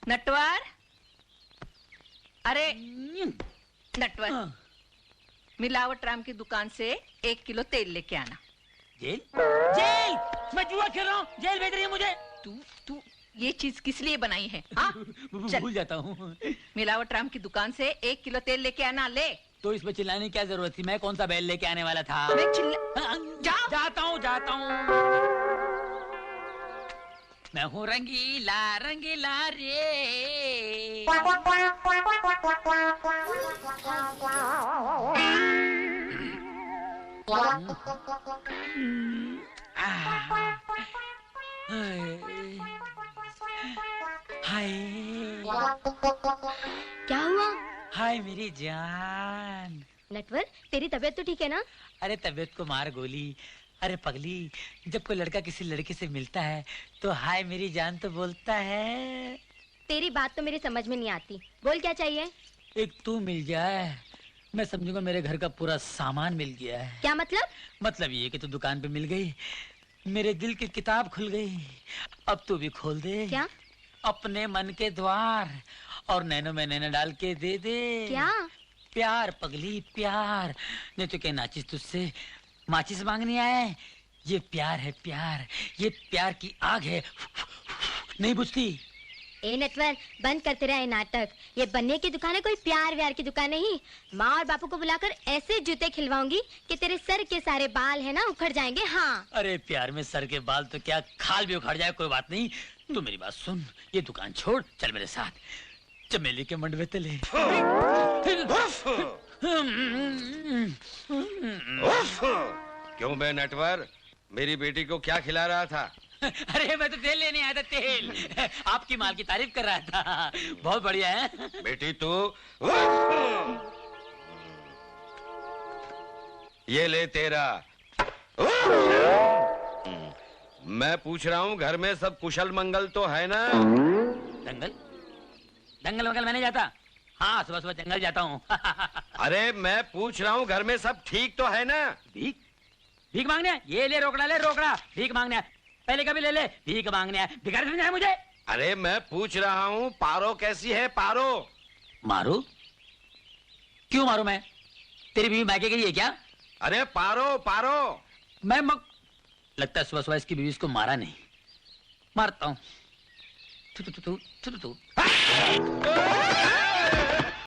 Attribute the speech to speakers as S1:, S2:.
S1: नटवर, अरे नटवर, मिलावट राम की दुकान से 1 किलो तेल लेके आना।
S2: जेल? जेल? मैं जुआ खेल रहा हूँ, जेल भेज रही है मुझे।
S1: तू ये चीज किस लिए बनाई है? हाँ?
S2: भूल जाता हूँ।
S1: मिलावट राम की दुकान से 1 किलो तेल लेके आना। ले।
S2: तो इसमें चिल्लाने की क्या जरूरत थी? मैं कौन सा बैल लेके आने वाला था?
S1: मैं
S2: जाता हूँ। मैं हूँ रंगीला रंगीला रे। हाय।
S3: क्या हुआ?
S2: हाय मेरी जान।
S3: नटवर, तेरी तबीयत तो ठीक है ना?
S2: अरे तबीयत को मार गोली। अरे पगली, जब कोई लड़का किसी लड़की से मिलता है तो हाय मेरी जान तो बोलता है।
S3: तेरी बात तो मेरी समझ में नहीं आती। बोल क्या चाहिए?
S2: एक तू मिल जाए, मैं समझूंगा मेरे घर का पूरा सामान मिल गया है।
S3: क्या मतलब?
S2: मतलब ये कि तू दुकान पे मिल गई, मेरे दिल की किताब खुल गई। अब तू भी खोल दे।
S3: क्या?
S2: अपने मन के द्वार और नैनो में नैनो डाल के दे दे।
S3: क्या?
S2: प्यार पगली, प्यार। नहीं तो क्या नाचिस तुझसे माचिस मांगनी आए? ये प्यार है प्यार, ये प्यार की आग है, नहीं बुझती।
S3: ए नटवर, बंद करते रहे नाटक। ये बनने की दुकान है, कोई प्यार व्यार की दुकान नहीं। माँ और बापू को बुलाकर ऐसे जूते खिलवाऊंगी कि तेरे सर के सारे बाल है ना उखड़ जाएंगे। हाँ।
S2: अरे प्यार में सर के बाल तो क्या, खाल भी उखड़ जाए कोई बात नहीं। तू मेरी बात सुन, ये दुकान छोड़, चल मेरे साथ चमेली के मंडवे तले।
S4: क्यों बे नटवर, मेरी बेटी को क्या खिला रहा था?
S2: अरे मैं तो तेल लेने आया था, तेल। आपकी माल की तारीफ कर रहा था, बहुत बढ़िया है।
S4: बेटी तू ये ले तेरा। मैं पूछ रहा हूँ घर में सब कुशल मंगल तो है ना?
S2: दंगल दंगल वंगल मैं नहीं जाता। हाँ, सुबह सुबह जंगल जाता हूँ।
S4: अरे मैं पूछ रहा हूँ घर में सब ठीक तो है ना?
S2: भीख भीख मांगने? ये ले रोकड़ा, भीख मांगने। पहले कभी ले ले, भीख मांगने। भिखारी समझा है मुझे?
S4: अरे मैं पूछ रहा हूँ पारो कैसी है? पारो
S2: मारू? क्यों मारू मैं? तेरी बीवी मायके गई है क्या?
S4: अरे पारो पारो।
S2: लगता है सुबह सुबह इसकी बीवी इसको मारा नहीं। मारता हूँ।